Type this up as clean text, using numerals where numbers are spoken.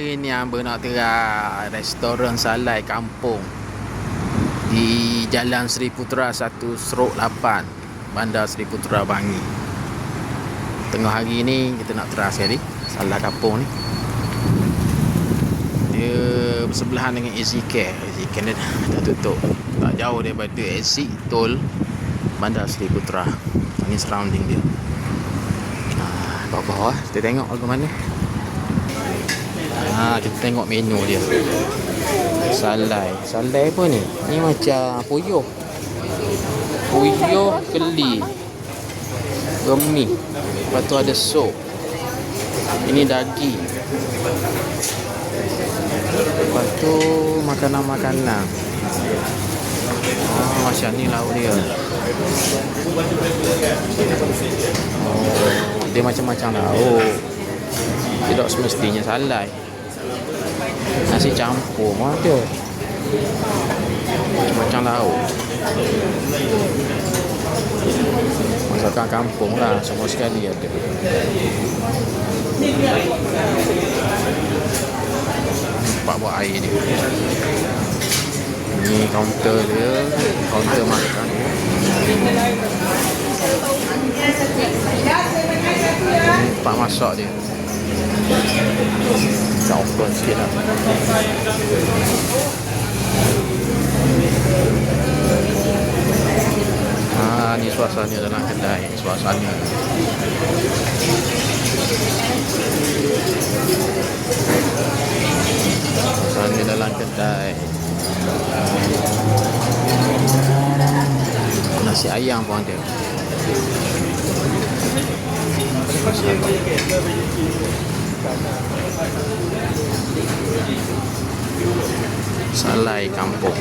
hari ni hamba nak terang restoran salai kampung di Jalan Seri Putera 1/8 Bandar Seri Putera Bangi. Tengah hari ni kita nak terang sekali salai kampung ni. Dia bersebelahan dengan EasyCare. EasyCare dia dah tutup. Tak jauh daripada exit tol Bandar Seri Putera. Ini surrounding dia. Bawah-bawah kita tengok bagaimana. Kita tengok menu dia. Salai apa ni? Ni macam puyuh keli, gemi. Lepas tu ada sup. Ini daging. Lepas tu makanan-makanan. Macam ni lauk dia. Dia macam-macam lauk. Tidak semestinya salai. Nasi campur pun ada. Macam-macam lauk. Masakan kampung lah. Semua sekali ada. Nampak buat air dia. Ni kaunter dia. Kaunter makan dia. Tempat masak dia. Kita open sikit lah. Ni suasana dalam kedai. Suasana dalam kedai. Nasi ayam pun ada. Salai kampung.